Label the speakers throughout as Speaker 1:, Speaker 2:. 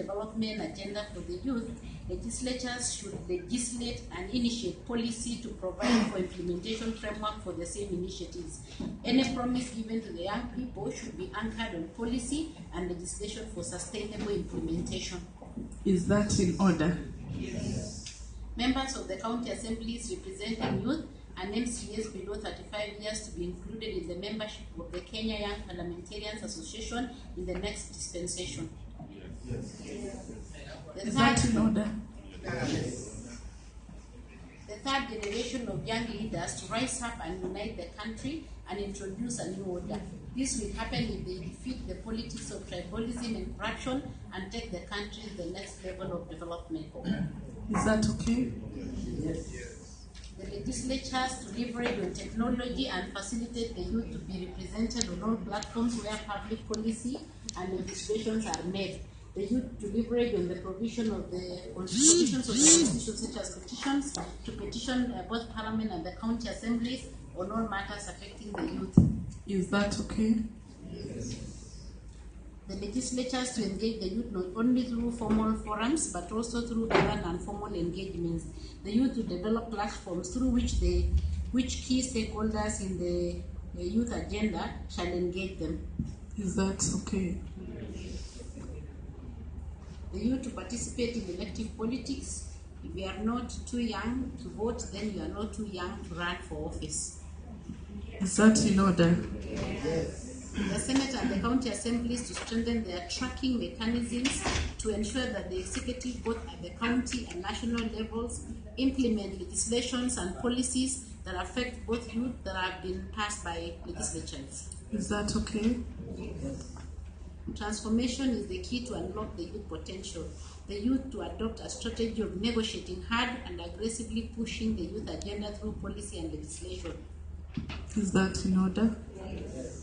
Speaker 1: development agenda for the youth, legislatures should legislate and initiate policy to provide for implementation framework for the same initiatives. Any promise given to the young people should be anchored on policy and legislation for sustainable implementation.
Speaker 2: Is that in order?
Speaker 1: Yes. Members of the county assemblies representing youth and MCAs below 35 years to be included in the membership of the Kenya Young Parliamentarians Association in the next dispensation.
Speaker 2: Yes. Is that in order?
Speaker 1: Yes. The third generation of young leaders to rise up and unite the country and introduce a new order. This will happen if they defeat the politics of tribalism and corruption and take the country to the next level of development.
Speaker 2: Is that okay?
Speaker 1: Yes. The legislatures to leverage on technology and facilitate the youth to be represented on all platforms where public policy and legislations are made. The youth to leverage on the provisions of the constitution, such as petitions, to petition both Parliament and the county assemblies on all matters affecting the youth.
Speaker 2: Is that okay?
Speaker 1: Yes. The legislatures to engage the youth not only through formal forums but also through other non-formal engagements. The youth to develop platforms through which key stakeholders in the youth agenda shall engage them.
Speaker 2: Is that okay?
Speaker 1: The youth to participate in elective politics. If you are not too young to vote, then you are not too young to run for office.
Speaker 2: Is that in order?
Speaker 1: Yes. The Senate and the county assemblies to strengthen their tracking mechanisms to ensure that the executive, both at the county and national levels, implement legislations and policies that affect both youth that have been passed by legislatures.
Speaker 2: Is that okay?
Speaker 1: Yes. Transformation is the key to unlock the youth potential. The youth to adopt a strategy of negotiating hard and aggressively pushing the youth agenda through policy and legislation.
Speaker 2: Is that in order?
Speaker 1: Yes.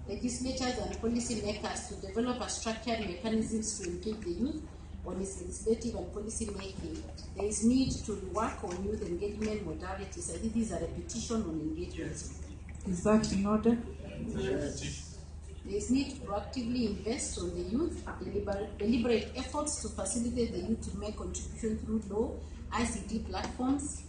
Speaker 1: Legislators and policy makers to develop a structured mechanisms to engage the youth on its legislative and policy making. There is need to work on youth engagement modalities. I think these are repetition on engagements.
Speaker 2: Is that in order?
Speaker 1: Yes. There is need to proactively invest on the youth, deliberate efforts to facilitate the youth to make contribution through law, ICT platforms,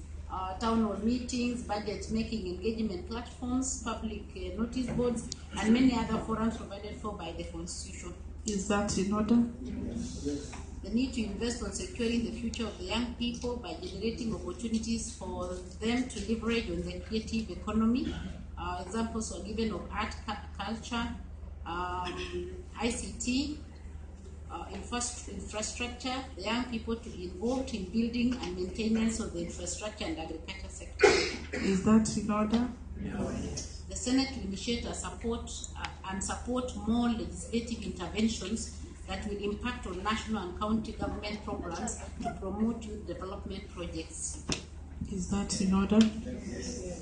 Speaker 1: town hall meetings, budget making engagement platforms, public notice boards, and many other forums provided for by the Constitution.
Speaker 2: Is that in order?
Speaker 1: Yes. The need to invest on securing the future of the young people by generating opportunities for them to leverage on the creative economy. Examples are given of art, culture, ICT, infrastructure, the young people to be involved in building and maintenance of the infrastructure and agriculture sector.
Speaker 2: Is that in order?
Speaker 1: Yes. The Senate will initiate and support more legislative interventions that will impact on national and county government programs to promote youth development projects.
Speaker 2: Is that in order?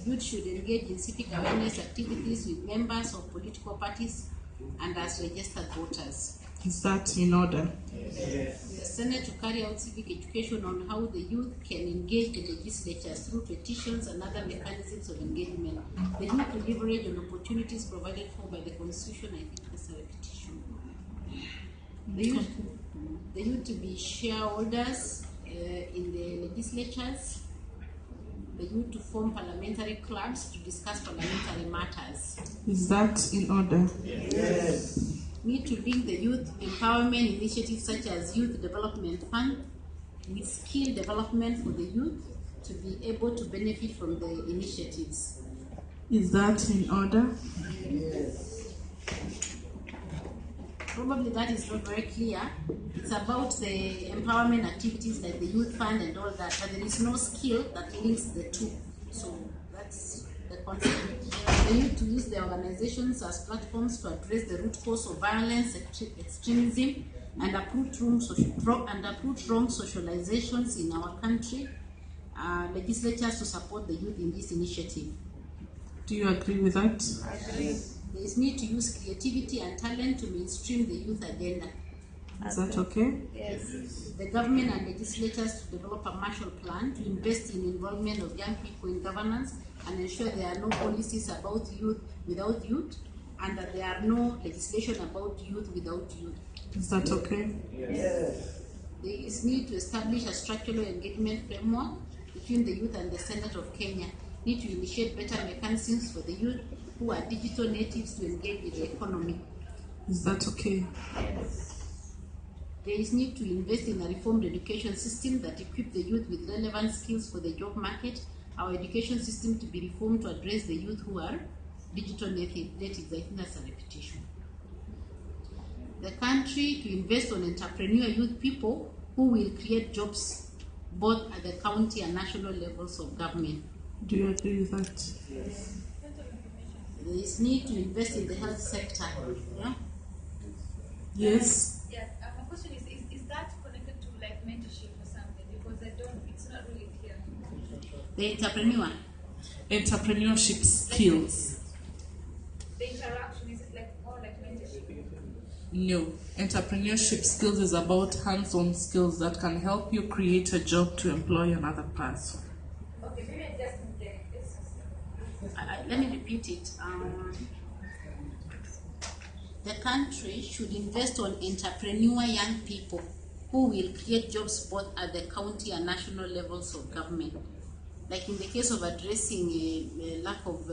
Speaker 1: Youth should engage in civic awareness activities with members of political parties and as registered voters.
Speaker 2: Is that in order?
Speaker 1: Yes. The Senate to carry out civic education on how the youth can engage the legislatures through petitions and other mechanisms of engagement. The youth to leverage on opportunities provided for by the Constitution. I think that's a repetition. The youth to be shareholders in the legislatures. The youth to form parliamentary clubs to discuss parliamentary matters.
Speaker 2: Is that in order?
Speaker 1: Yes. Need to link the youth empowerment initiatives such as Youth Development Fund with skill development for the youth to be able to benefit from the initiatives.
Speaker 2: Is that in order?
Speaker 1: Yes. Probably that is not very clear. It's about the empowerment activities like the Youth Fund and all that, but there is no skill that links the two. So that's the concept. They need to use their organizations as platforms to address the root cause of violence, extremism, and uproot wrong socializations in our country. Legislatures to support the youth in this initiative.
Speaker 2: Do you agree with that?
Speaker 1: I agree. There is need to use creativity and talent to mainstream the youth agenda.
Speaker 2: Is that okay?
Speaker 1: Yes. The government and legislatures to develop a Marshall Plan to invest in involvement of young people in governance and ensure there are no policies about youth without youth, and that there are no legislation about youth without youth.
Speaker 2: Is that okay?
Speaker 1: There is need to establish a structural engagement framework between the youth and the Senate of Kenya. Need to initiate better mechanisms for the youth who are digital natives to engage with the economy.
Speaker 2: Is that okay?
Speaker 1: There is need to invest in a reformed education system that equip the youth with relevant skills for the job market. Our education system to be reformed to address the youth who are digital natives. I think that's a repetition. The country to invest on entrepreneur youth people who will create jobs both at the county and national levels of government.
Speaker 2: Do you agree with that?
Speaker 1: Yes. There is need to invest in the health sector. Yeah?
Speaker 2: Yes.
Speaker 3: Yes. My question is that connected to like mentorship or something? Because it's not really clear.
Speaker 1: The entrepreneur.
Speaker 2: Entrepreneurship skills.
Speaker 3: The interaction, is it like more like mentorship?
Speaker 2: No. Entrepreneurship skills is about hands-on skills that can help you create a job to employ another person.
Speaker 3: Okay, maybe I just need
Speaker 1: Let me repeat it. The country should invest on entrepreneur young people who will create jobs both at the county and national levels of government. Like in the case of addressing a lack of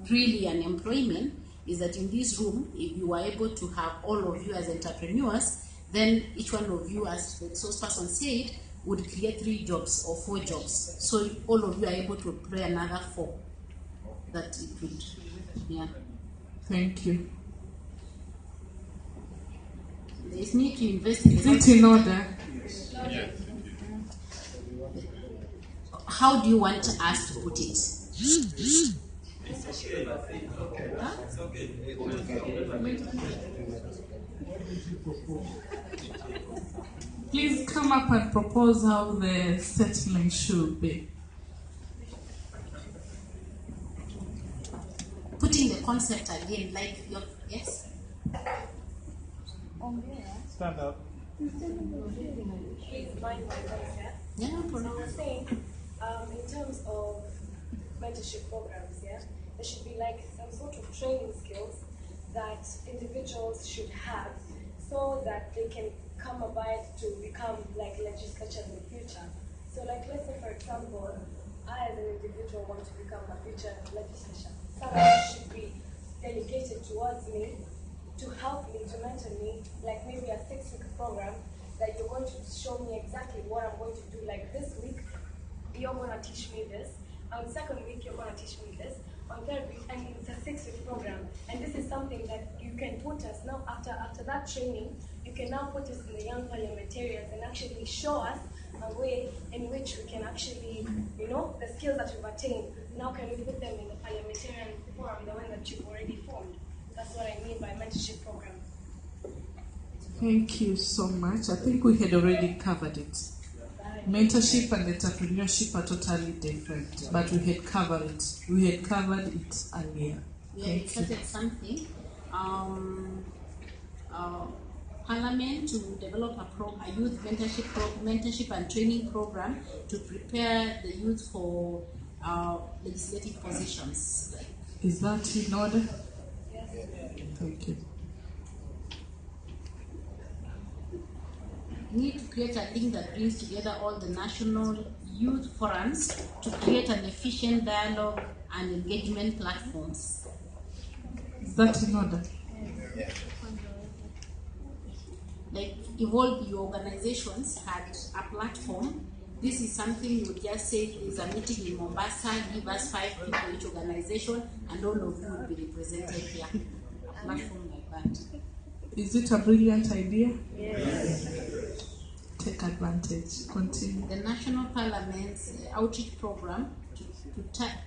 Speaker 1: really unemployment, is that in this room, if you are able to have all of you as entrepreneurs, then each one of you, as the source person said, would create 3 jobs or 4 jobs. So all of you are able to employ another 4. That it would, yeah.
Speaker 2: Thank you.
Speaker 1: There is need to invest in.
Speaker 2: Is it in order?
Speaker 4: Yeah.
Speaker 1: How do you want us to put it? Huh?
Speaker 2: Please come up and propose how the statement should be.
Speaker 1: Putting the concept again, like your, yes?
Speaker 4: Stand up.
Speaker 3: Please mind my voice, yeah?
Speaker 1: Yeah, no
Speaker 3: So I
Speaker 1: problem.
Speaker 3: was saying, in terms of mentorship programs, yeah, there should be like some sort of training skills that individuals should have so that they can come about to become like legislators in the future. So like let's say for example, I as an individual want to become a future legislator. Someone should be delegated towards me to help me, to mentor me, like maybe a 6-week program that you're going to show me exactly what I'm going to do. Like this week, you're going to teach me this. On the second week, you're going to teach me this. On third week, and it's a 6-week program. And this is something that you can put us now after that training. You can now put us in the young parliamentarians and actually show us a way in which we can actually, the skills that we've attained. Now can we put them in the parliamentarian forum, the one that you've already formed? That's what I mean by mentorship program.
Speaker 2: Thank you so much. I think we had already covered it. Mentorship and entrepreneurship are totally different, but we had covered it. We had covered it earlier.
Speaker 1: We have started something. Parliament to develop a youth mentorship and training program to prepare the youth for legislative positions.
Speaker 2: Is that in order?
Speaker 3: Yes.
Speaker 2: Thank you.
Speaker 1: We need to create a link that brings together all the national youth forums to create an efficient dialogue and engagement platforms.
Speaker 2: Is that in order?
Speaker 1: Like Evolve Your Organizations had a platform. This is something you would just say is a meeting in Mombasa, give us 5 people each organization, and all of you will be represented here. A platform like that.
Speaker 2: Is it a brilliant idea?
Speaker 1: Yes.
Speaker 2: Take advantage. Continue.
Speaker 1: The National Parliament's outreach program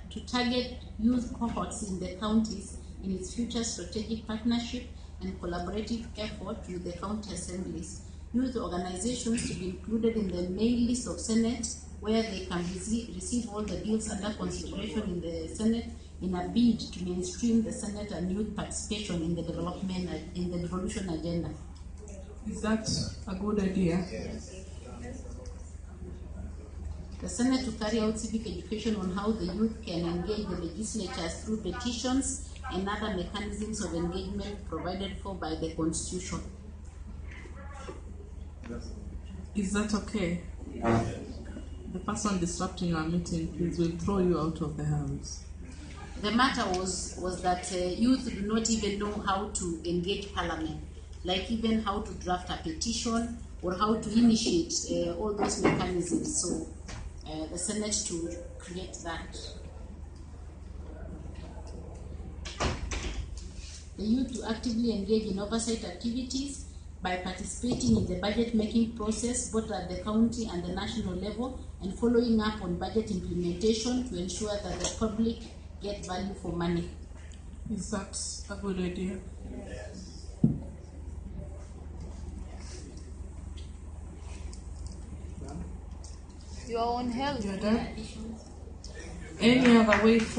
Speaker 1: to target youth cohorts in the counties in its future strategic partnership and collaborative effort with the county assemblies. Youth organizations to be included in the main list of Senate, where they can receive all the bills under consideration in the Senate in a bid to mainstream the Senate and youth participation in the devolution agenda.
Speaker 2: Is that a good idea?
Speaker 4: Yes.
Speaker 1: The Senate to carry out civic education on how the youth can engage the legislatures through petitions and other mechanisms of engagement provided for by the Constitution.
Speaker 2: Is that okay? The person disrupting our meeting, please, will throw you out of the house.
Speaker 1: The matter was that youth do not even know how to engage Parliament, like even how to draft a petition or how to initiate all those mechanisms. So the Senate to create that. The youth to actively engage in oversight activities by participating in the budget making process both at the county and the national level, and following up on budget implementation to ensure that the public get value for money.
Speaker 2: Is that a good idea?
Speaker 5: Your own health.
Speaker 2: You're done? Any other way forward?